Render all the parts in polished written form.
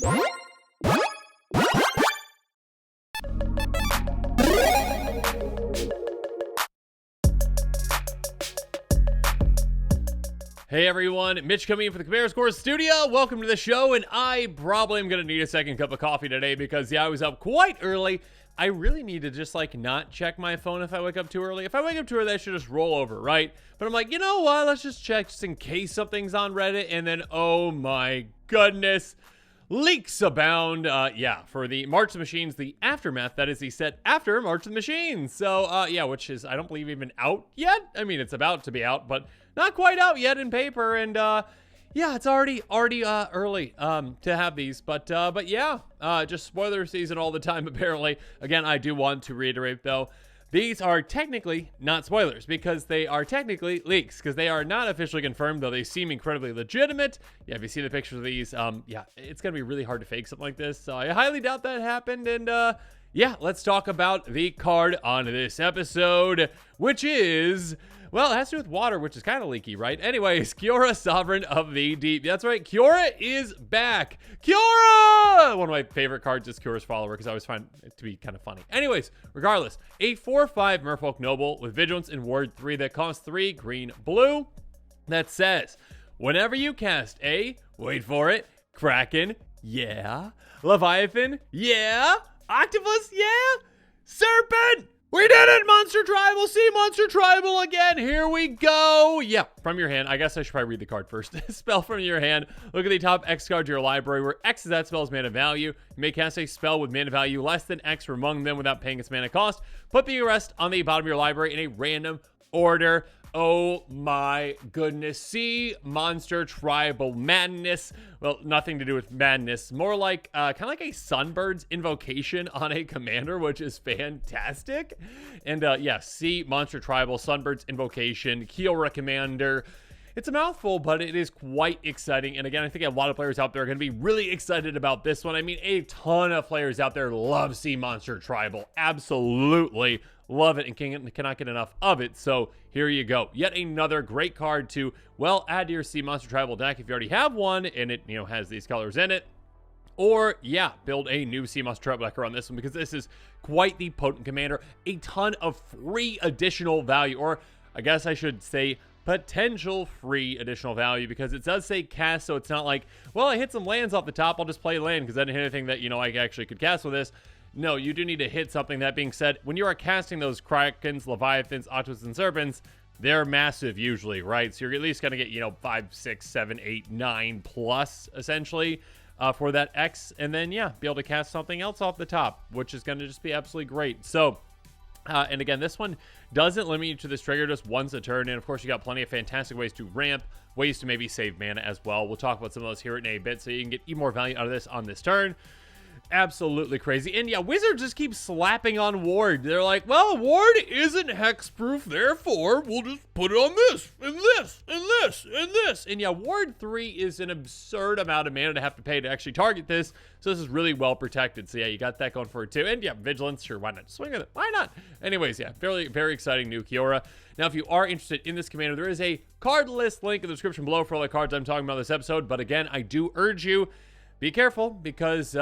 Hey everyone, Mitch coming in for the Kiora Scores Studio. Welcome to the show, and I probably am going to need a second cup of coffee today because, yeah, I was up quite early. I really need to just, not check my phone if I wake up too early. If I wake up too early, I should just roll over, right? But I'm like, you know what? Let's just check just in case something's on Reddit, and then, oh my goodness, leaks abound. For the March of the Machines, the Aftermath, that is the set after March of the Machines. So, which is, I don't believe, even out yet. I mean, it's about to be out, but not quite out yet in paper, and it's already early to have these, but just spoiler season all the time apparently. Again, I do want to reiterate though, these are technically not spoilers because they are technically leaks because they are not officially confirmed, though they seem incredibly legitimate. Yeah, if you see the pictures of these, it's gonna be really hard to fake something like this, so I highly doubt that happened. And let's talk about the card on this episode, which is, well, it has to do with water, which is kind of leaky, right? Anyways, Kiora, Sovereign of the Deep. That's right, Kiora is back. Kiora! One of my favorite cards is Kiora's Follower because I always find it to be kind of funny. Anyways, regardless, a 4/5 Merfolk Noble with Vigilance and Ward 3 that costs 3 green, blue. That says, whenever you cast a, wait for it, Kraken, yeah. Leviathan, yeah. Octopus, yeah. Serpent! We did it! Monster Tribal! See Monster Tribal again! Here we go! Yeah, from your hand. I guess I should probably read the card first. Spell from your hand. Look at the top X card of your library, where X is that spell's mana value. You may cast a spell with mana value less than X from among them without paying its mana cost. Put the rest on the bottom of your library in a random order. Oh my goodness. See Monster Tribal Madness. Well, nothing to do with madness. More like, kind of like a Sunbird's invocation on a commander, which is fantastic. And see Monster Tribal, Sunbird's invocation, Kiora commander. It's a mouthful, but it is quite exciting. And again, I think a lot of players out there are going to be really excited about this one. I mean, a ton of players out there love Sea Monster Tribal. Absolutely love it and cannot get enough of it. So here you go. Yet another great card to, well, add to your Sea Monster Tribal deck if you already have one and it, has these colors in it. Or, build a new Sea Monster Tribal deck around this one because this is quite the potent commander. A ton of free additional value, or I guess I should say potential free additional value, because it does say cast, so it's not like, well, I hit some lands off the top, I'll just play land because I didn't hit anything that, I actually could cast with this. No, you do need to hit something. That being said, when you are casting those Krakens, Leviathans, Octopuses, and Serpents, they're massive usually, right? So you're at least going to get, 5, 6, 7, 8, 9 plus, essentially, for that X. And then, be able to cast something else off the top, which is going to just be absolutely great. So, and again, this one doesn't limit you to this trigger just once a turn. And, of course, you got plenty of fantastic ways to ramp, ways to maybe save mana as well. We'll talk about some of those here in a bit so you can get even more value out of this on this turn. Absolutely crazy. And Wizards just keep slapping on Ward. They're like, well, Ward isn't hexproof, therefore we'll just put it on this, and this, and this, and this. And Ward 3 is an absurd amount of mana to have to pay to actually target this. So this is really well protected. So you got that going for it too. And Vigilance, sure, why not? Swing at it. Why not? Anyways, very, very exciting new Kiora. Now, if you are interested in this commander, there is a card list link in the description below for all the cards I'm talking about in this episode. But again, I do urge you, be careful because,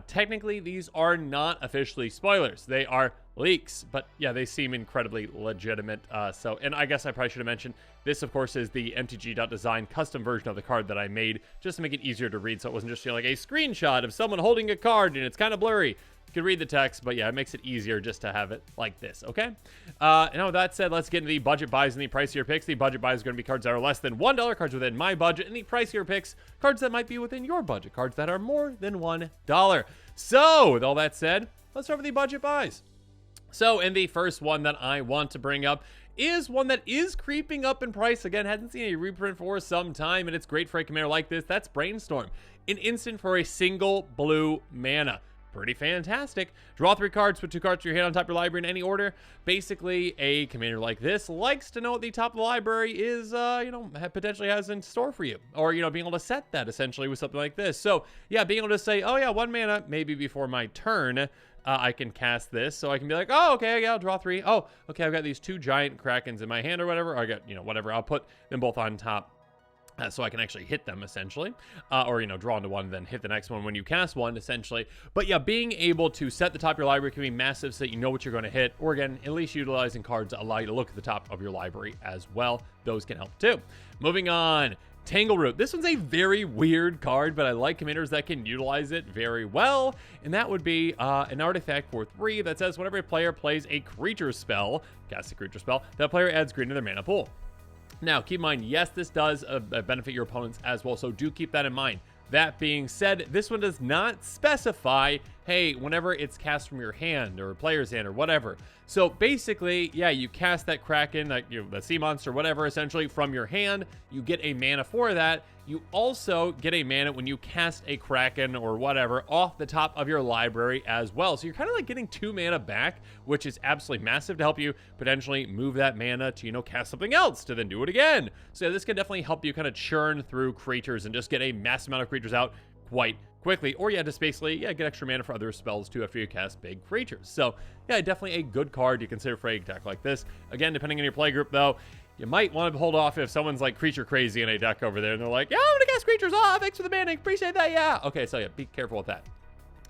technically these are not officially spoilers. They are leaks, but they seem incredibly legitimate. And I guess I probably should have mentioned, this, of course, is the MTG.design custom version of the card that I made just to make it easier to read. So it wasn't just like a screenshot of someone holding a card and it's kind of blurry. You can read the text, but it makes it easier just to have it like this, okay? Now with that said, let's get into the budget buys and the pricier picks. The budget buys are going to be cards that are less than $1, cards within my budget, and the pricier picks, cards that might be within your budget, cards that are more than $1. So, with all that said, let's start with the budget buys. So, and the first one that I want to bring up is one that is creeping up in price. Again, hasn't seen a reprint for some time, and it's great for a commander like this. That's Brainstorm. An instant for a single blue mana. Pretty fantastic. Draw 3 cards, put 2 cards to your hand on top of your library in any order. Basically, a commander like this likes to know what the top of the library is, potentially has in store for you. Or, being able to set that essentially with something like this. So, being able to say, oh yeah, 1 mana, maybe before my turn, I can cast this. So I can be like, oh, okay, I'll draw 3. Oh, okay, I've got these 2 giant Krakens in my hand or whatever. I got, whatever. I'll put them both on top So I can actually hit them essentially, or, you know, draw into one and then hit the next one when you cast one essentially. But yeah, being able to set the top of your library can be massive so that you know what you're going to hit, or again, at least utilizing cards that allow you to look at the top of your library as well. Those can help too. Moving on. Tangleroot. This one's a very weird card, but I like commanders that can utilize it very well. And that would be an artifact for 3 that says whenever a player plays a creature spell, casts a creature spell, that player adds green to their mana pool. Now, keep in mind, yes, this does benefit your opponents as well, so do keep that in mind. That being said, this one does not specify, hey, whenever it's cast from your hand or player's hand or whatever. So basically, yeah, you cast that Kraken, the sea monster, whatever, essentially from your hand. You get a mana for that. You also get a mana when you cast a Kraken or whatever off the top of your library as well. So you're kind of like getting 2 mana back, which is absolutely massive to help you potentially move that mana to, you know, cast something else to then do it again. So yeah, this can definitely help you kind of churn through creatures and just get a massive amount of creatures out quite quickly. Or yeah, just basically, yeah, get extra mana for other spells too after you cast big creatures. So yeah, definitely a good card to consider for a deck like this. Again, depending on your play group though, you might want to hold off if someone's like creature crazy in a deck over there and they're like, yeah, I'm gonna cast creatures off. Thanks for the mana. Appreciate that. Yeah. Okay, so yeah, be careful with that.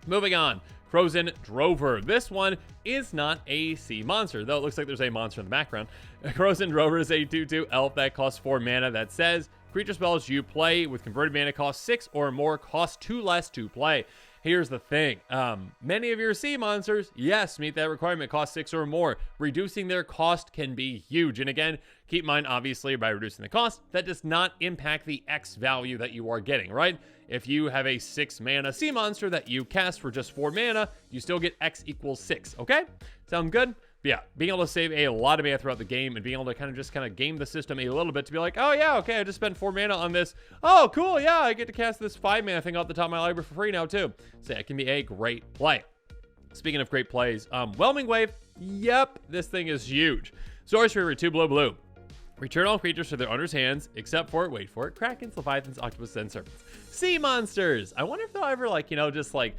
Moving on. Frozen Drover. This one is not a sea monster, though it looks like there's a monster in the background. Frozen Drover is a 2/2 elf that costs 4 mana that says creature spells you play with converted mana cost 6 or more cost 2 less to play. Here's the thing. Many of your sea monsters, yes, meet that requirement, cost 6 or more. Reducing their cost can be huge. And again, keep in mind, obviously, by reducing the cost, that does not impact the X value that you are getting, right? If you have a 6 mana sea monster that you cast for just 4 mana, you still get X equals 6, okay? Sound good? But yeah, being able to save a lot of mana throughout the game and being able to kind of game the system a little bit to be like, oh yeah, okay, I just spent 4 mana on this. Oh, cool, yeah, I get to cast this 5 mana thing off the top of my library for free now too. So yeah, it can be a great play. Speaking of great plays, Whelming Wave, yep, this thing is huge. Sorcery, 2 blue. Return all creatures to their owner's hands, except for, wait for it, Krakens, Leviathans, Octopuses, and Serpents. Sea monsters! I wonder if they'll ever, like, you know, just, like,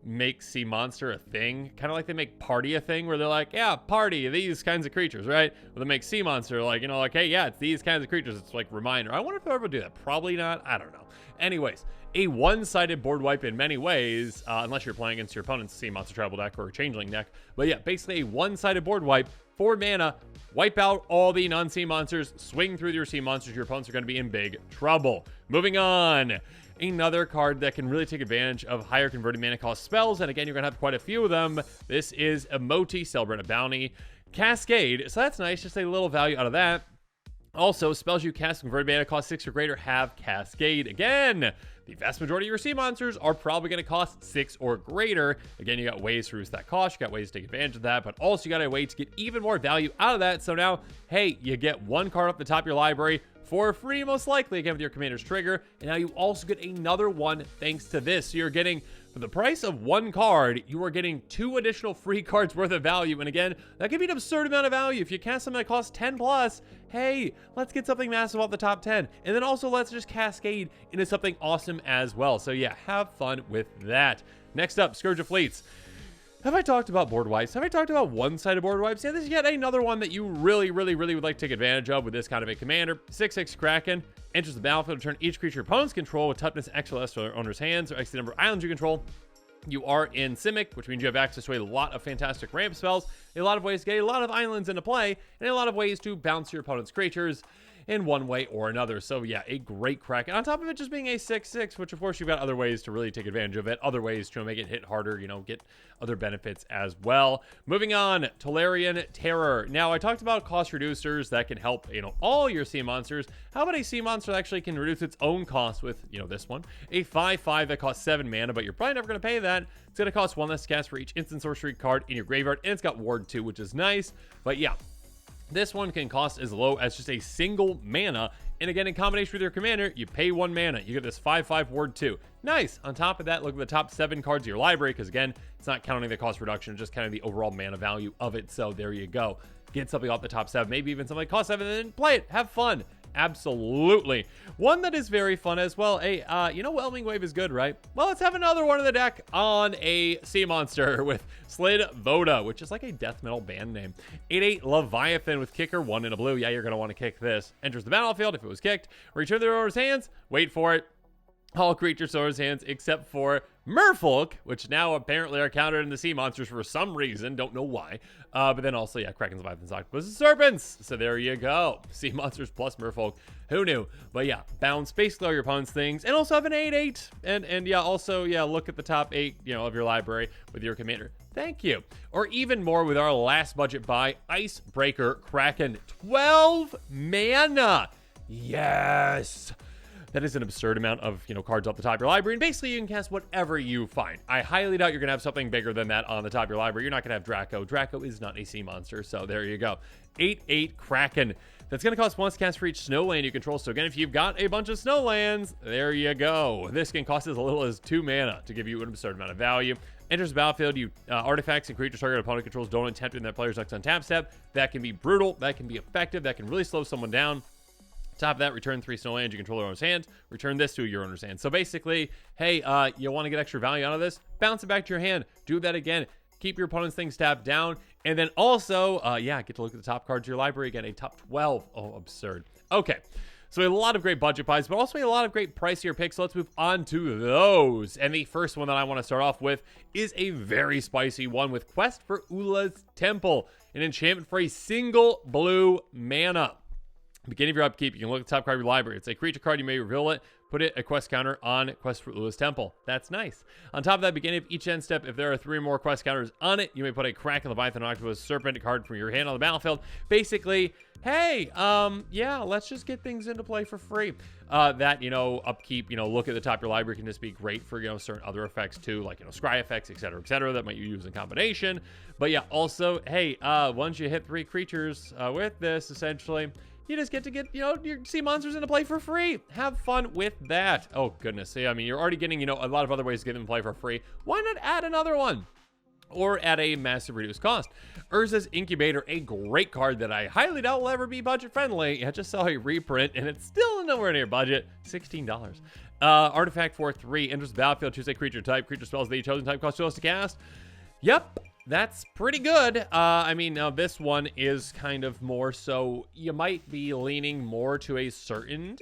make sea monster a thing. Kind of like they make party a thing, where they're like, yeah, party, these kinds of creatures, right? Or they make sea monster, like, you know, like, hey, yeah, it's these kinds of creatures. It's, like, reminder. I wonder if they'll ever do that. Probably not. I don't know. Anyways, a one-sided board wipe in many ways, unless you're playing against your opponent's sea monster travel deck or changeling deck. But yeah, basically a one-sided board wipe, 4 mana, wipe out all the non-sea monsters, swing through your sea monsters. Your opponents are going to be in big trouble. Moving on. Another card that can really take advantage of higher converted mana cost spells, and again, you're going to have quite a few of them. This is Emoti, Celebrate a Bounty. Cascade, so that's nice, just a little value out of that. Also, spells you cast converted mana cost 6 or greater have Cascade. Again, the vast majority of your sea monsters are probably going to cost 6 or greater. Again, you got ways to reduce that cost. You got ways to take advantage of that, but also you got a way to get even more value out of that. So now, hey, you get 1 card off the top of your library for free, most likely, again, with your commander's trigger. And now you also get another one thanks to this. So you're getting, for the price of 1 card, you are getting 2 additional free cards worth of value. And again, that can be an absurd amount of value. If you cast something that costs 10 plus, hey, let's get something massive off the top 10. And then also let's just cascade into something awesome as well. So yeah, have fun with that. Next up, Scourge of Fleets. Have I talked about board wipes? Have I talked about one-sided board wipes? Yeah, this is yet another one that you really would like to take advantage of with this kind of a commander. 6/6 Kraken. Enters the battlefield to turn each creature opponents control with toughness X or less to their owner's hands, or X the number of islands you control. You are in Simic, which means you have access to a lot of fantastic ramp spells, a lot of ways to get a lot of islands into play, and a lot of ways to bounce your opponent's creatures in one way or another. So yeah, a great Kraken. On top of it just being a 6/6, which of course you've got other ways to really take advantage of it, other ways to make it hit harder, you know, get other benefits as well. Moving on, Tolarian Terror. Now, I talked about cost reducers that can help, you know, all your sea monsters. How about a sea monster that actually can reduce its own cost with, you know, this one? A 5/5 that costs 7 mana, but you're probably never going to pay that. It's going to cost 1 less to cast for each instant sorcery card in your graveyard, and it's got Ward 2, which is nice. But yeah, this one can cost as low as just a single mana. And again, in combination with your commander, you pay 1 mana. You get this 5/5 Ward 2. Nice. On top of that, look at the top 7 cards of your library, because again, it's not counting the cost reduction, just kind of the overall mana value of it. So there you go. Get something off the top 7, maybe even something that costs 7, and then play it. Have fun. Absolutely. One that is very fun as well. Hey, you know Whelming Wave is good, right? Well, let's have another one in the deck on a sea monster with Slid Voda, which is like a death metal band name. 8/8 Leviathan with kicker, 1 in a blue. Yeah, you're going to want to kick this. Enters the battlefield if it was kicked. Return the owner's hands. Wait for it. All creatures owner's hands except for Merfolk, which now apparently are counted in the sea monsters for some reason. Don't know why. But then also, yeah, Krakens, Leviathans, Octopuses, Serpents. So there you go. Sea monsters plus Merfolk. Who knew? But yeah, bounce basically all your opponent's things. And also have an 8/8. And yeah, also, yeah, look at the top 8, of your library with your commander. Thank you. Or even more with our last budget buy, Icebreaker Kraken. 12 mana. Yes. That is an absurd amount of, cards off the top of your library. And basically, you can cast whatever you find. I highly doubt you're going to have something bigger than that on the top of your library. You're not going to have Draco. Draco is not a sea monster, so there you go. 8/8 Kraken. That's going to cost once cast for each snow land you control. So again, if you've got a bunch of snow lands, there you go. This can cost as little as 2 mana to give you an absurd amount of value. Enters the battlefield, you artifacts and creatures target opponent controls don't attempt in that player's next untap step. That can be brutal. That can be effective. That can really slow someone down. Top of that, return 3 snow lands you control your owner's hand. Return this to your owner's hand. So basically, hey, you want to get extra value out of this? Bounce it back to your hand. Do that again. Keep your opponent's things tapped down. And then also, get to look at the top cards of your library again. A top 12. Oh, absurd. Okay. So a lot of great budget buys, but also a lot of great pricier picks. So let's move on to those. And the first one that I want to start off with is a very spicy one with Quest for Ula's Temple. An enchantment for a single blue mana. Beginning of your upkeep, you can look at the top card of your library. It's a creature card. You may reveal it. Put it a quest counter on Quest for Ula's Temple. That's nice. On top of that, beginning of each end step, if there are 3 or more quest counters on it, you may put a Kraken, Leviathan, Octopus, Serpent card from your hand on the battlefield. Basically, hey, let's just get things into play for free. Upkeep, look at the top of your library can just be great for, certain other effects too, like, scry effects, etc., that might you use in combination. But yeah, also, hey, once you hit 3 creatures with this, essentially, you just get to get, your sea monsters into play for free. Have fun with that. Oh, goodness. See, you're already getting, a lot of other ways to get them to play for free. Why not add another one? Or at a massive reduced cost. Urza's Incubator, a great card that I highly doubt will ever be budget friendly. I just saw a reprint and it's still nowhere near budget. $16. Artifact for 3. Enters the battlefield. Choose a creature type. Creature spells the chosen type cost 2 to cast. Yep. That's pretty good. Now this one is kind of more so you might be leaning more to a certain,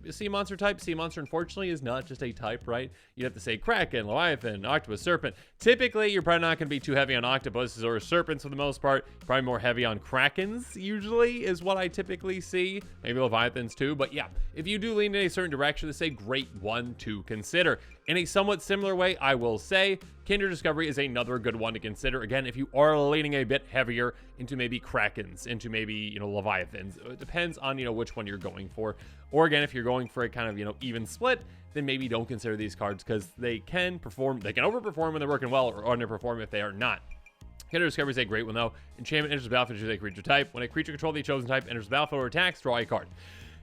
sea monster type. Sea monster, unfortunately, is not just a type, right? You have to say Kraken, Leviathan, Octopus, Serpent. Typically, you're probably not going to be too heavy on octopuses or serpents for the most part. Probably more heavy on Krakens, usually, is what I typically see. Maybe Leviathans too. But yeah, if you do lean in a certain direction, it's a great one to consider. In a somewhat similar way, I will say, Kindred Discovery is another good one to consider. Again, if you are leaning a bit heavier into maybe Krakens, into maybe, Leviathans. It depends on, which one you're going for. Or again, if you're going for a kind of, even split, then maybe don't consider these cards because they can perform, they can overperform when they're working well or underperform if they are not. Kindred Discovery is a great one though. Enchantment enters the battlefield, choose a creature type. When a creature controlled the chosen type enters the battlefield or attacks, draw a card.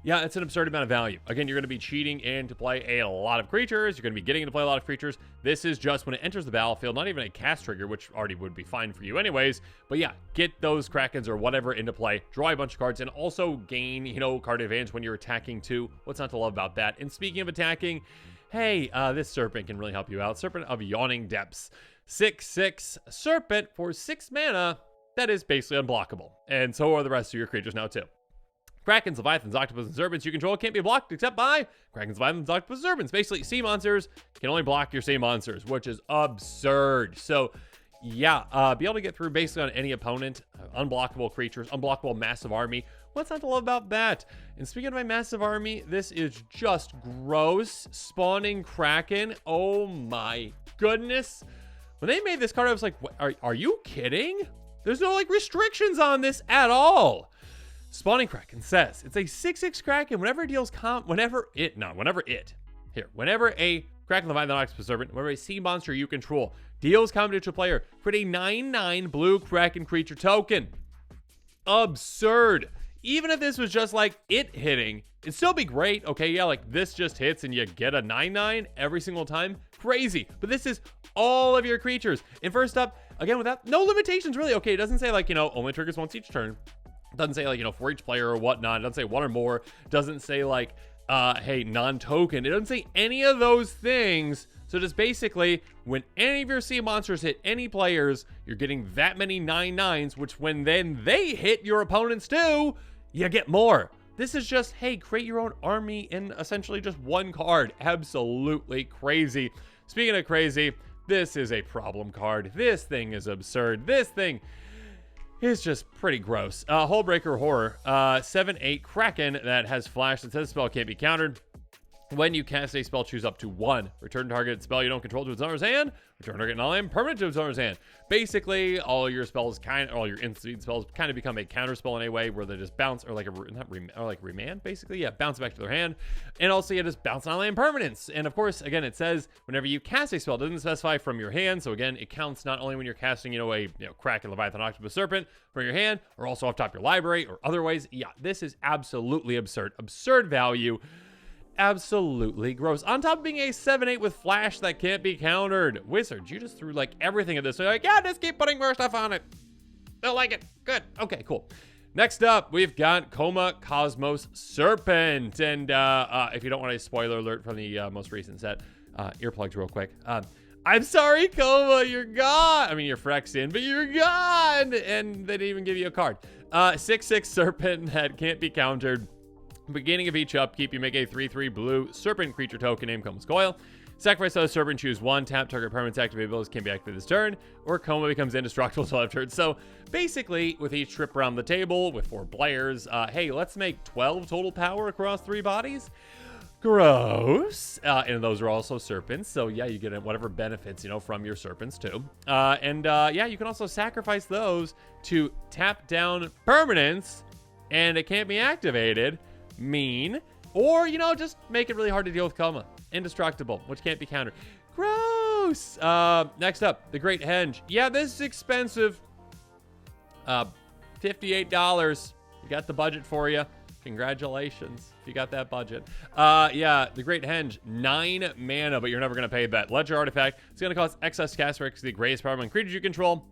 Yeah, it's an absurd amount of value. Again, you're going to be cheating into play a lot of creatures. You're going to be getting into play a lot of creatures. This is just when it enters the battlefield, not even a cast trigger, which already would be fine for you anyways. But yeah, get those Krakens or whatever into play, draw a bunch of cards, and also gain, card advantage when you're attacking too. What's not to love about that? And speaking of attacking, hey, this Serpent can really help you out. Serpent of Yawning Depths. 6/6 Serpent for 6 mana. That is basically unblockable. And so are the rest of your creatures now too. Krakens, Leviathans, Octopuses, and Serpents you control can't be blocked except by Krakens, Leviathans, Octopuses, Serpents. Basically, sea monsters can only block your sea monsters, which is absurd. So, yeah, be able to get through basically on any opponent. Unblockable creatures, unblockable massive army. What's not to love about that? And speaking of my massive army, this is just gross. Spawning Kraken. Oh my goodness. When they made this card, I was like, what, are you kidding? There's no restrictions on this at all. Spawning Kraken says it's a 6/6 Kraken whenever a Kraken, Leviathan, Octopus, Serpent, whenever a sea monster you control deals combat to a player, create a 9/9 blue Kraken creature token. Absurd. Even if this was just it hitting, it'd still be great. Okay, yeah, this just hits and you get a 9/9 every single time. Crazy. But this is all of your creatures. And first up, again, without no limitations really. Okay, it doesn't say only triggers once each turn. It doesn't say like, for each player or whatnot. It doesn't say one or more. It doesn't say like, hey, non-token. It doesn't say any of those things. So just basically, when any of your sea monsters hit any players, you're getting that many 9/9s, which when then they hit your opponents too, you get more. This is just, hey, create your own army in essentially just one card. Absolutely crazy. Speaking of crazy, this is a problem card. This thing is absurd. This thing is just pretty gross. Hullbreaker Horror, 7/8 Kraken that has flash that says spell can't be countered. When you cast a spell, choose up to 1. Return target spell you don't control to its owner's hand. Return target non-land permanent to its owner's hand. Basically, all your spells all your instant spells kind of become a counter spell in a way where they just bounce, or like remand, basically. Yeah, bounce back to their hand. And also, you just bounce non-land permanents. And of course, again, it says whenever you cast a spell, it doesn't specify from your hand. So again, it counts not only when you're casting, a Kraken, Leviathan, Octopus, Serpent from your hand, or also off top your library, or other ways. Yeah, this is absolutely absurd. Absurd value. Absolutely gross. On top of being a 7/8 with flash that can't be countered. Wizards, you just threw like everything at this. So you're like, yeah, just keep putting more stuff on it. Don't like it. Good. Okay, cool. Next up, we've got Coma Cosmos Serpent. And if you don't want a spoiler alert from the most recent set, earplugs real quick. I'm sorry, Coma, you're gone. I mean, you're Phyrexian, but you're gone. And they didn't even give you a card. 6/6 Serpent that can't be countered. Beginning of each upkeep, you make a 3/3 blue serpent creature token named Coma's Coil. Sacrifice those serpent, choose 1, tap target permanent's activated abilities can be activated this turn, or Coma becomes indestructible until end of turn. So basically, with each trip around the table with 4 players, hey, let's make 12 total power across 3 bodies. Gross. And those are also serpents. So yeah, you get whatever benefits, from your serpents too. Yeah, you can also sacrifice those to tap down permanents, and it can't be activated. Mean, or just make it really hard to deal with Coma. Indestructible, which can't be countered. Gross. Next up, the Great Henge. Yeah, this is expensive. $58. We got the budget for you. Congratulations if you got that budget. Yeah, the Great Henge, 9 mana, but you're never gonna pay that. Ledger artifact. It's gonna cost excess cast for the greatest power among creatures you control.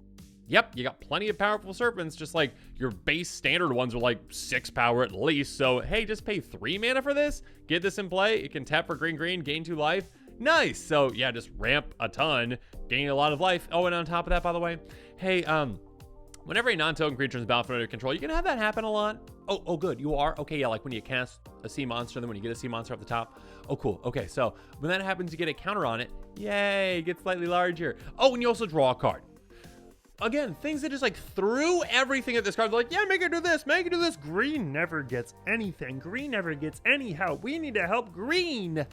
Yep, you got plenty of powerful serpents, just like your base standard ones are like 6 power at least. So, hey, just pay 3 mana for this. Get this in play. It can tap for green, gain 2 life. Nice. So, yeah, just ramp a ton, gain a lot of life. Oh, and on top of that, by the way, hey, whenever a non-token creature is battlefield under your control, you can have that happen a lot. Oh, good. You are? Okay, yeah, like when you cast a sea monster, then when you get a sea monster off the top. Oh, cool. Okay, so when that happens, you get a counter on it. Yay, get slightly larger. Oh, and you also draw a card. Again, things that just like threw everything at this card. They're like, yeah, make it do this, make it do this. Green never gets anything. Green never gets any help. We need to help green.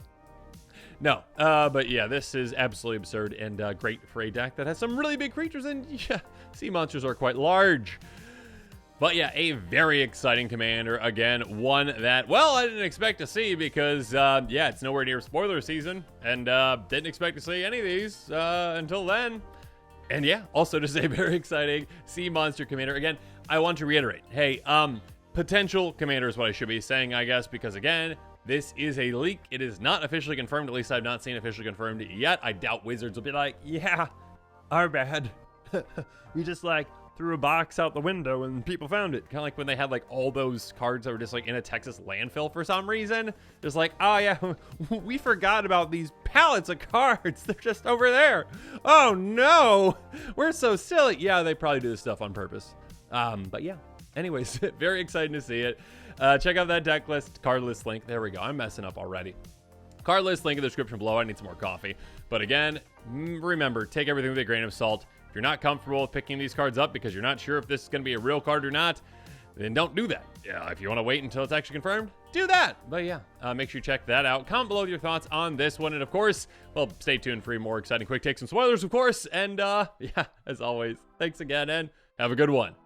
No, but yeah, this is absolutely absurd and great for a deck that has some really big creatures, and yeah, sea monsters are quite large. But yeah, a very exciting commander. Again, one that, well, I didn't expect to see because, yeah, it's nowhere near spoiler season, and didn't expect to see any of these until then. And yeah, also just a very exciting sea monster commander. Again, I want to reiterate, hey, potential commander is what I should be saying, I guess, because again, this is a leak. It is not officially confirmed. At least I've not seen officially confirmed yet. I doubt Wizards will be like, yeah, our bad. We just like threw a box out the window and people found it. Kind of like when they had like all those cards that were just like in a Texas landfill for some reason. Just like, oh yeah, we forgot about these pallets of cards. They're just over there. Oh no, we're so silly. Yeah, they probably do this stuff on purpose. But yeah, anyways, very exciting to see it. Check out that deck list, card list link. There we go. I'm messing up already. Card list link in the description below. I need some more coffee. But again, remember, take everything with a grain of salt. If you're not comfortable with picking these cards up because you're not sure if this is going to be a real card or not, then don't do that. Yeah, if you want to wait until it's actually confirmed, do that. But yeah, make sure you check that out. Comment below your thoughts on this one. And of course, well, stay tuned for more exciting quick takes and spoilers, of course. And yeah, as always, thanks again and have a good one.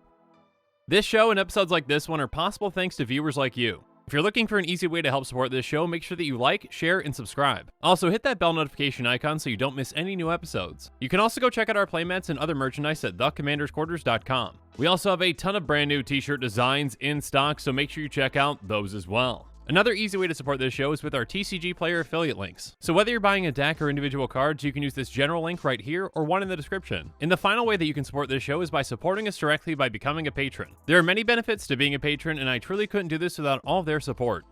This show and episodes like this one are possible thanks to viewers like you. If you're looking for an easy way to help support this show, make sure that you like, share, and subscribe. Also, hit that bell notification icon so you don't miss any new episodes. You can also go check out our playmats and other merchandise at thecommandersquarters.com. We also have a ton of brand new t-shirt designs in stock, so make sure you check out those as well. Another easy way to support this show is with our TCG Player affiliate links. So whether you're buying a deck or individual cards, you can use this general link right here or one in the description. And the final way that you can support this show is by supporting us directly by becoming a patron. There are many benefits to being a patron, and I truly couldn't do this without all of their support.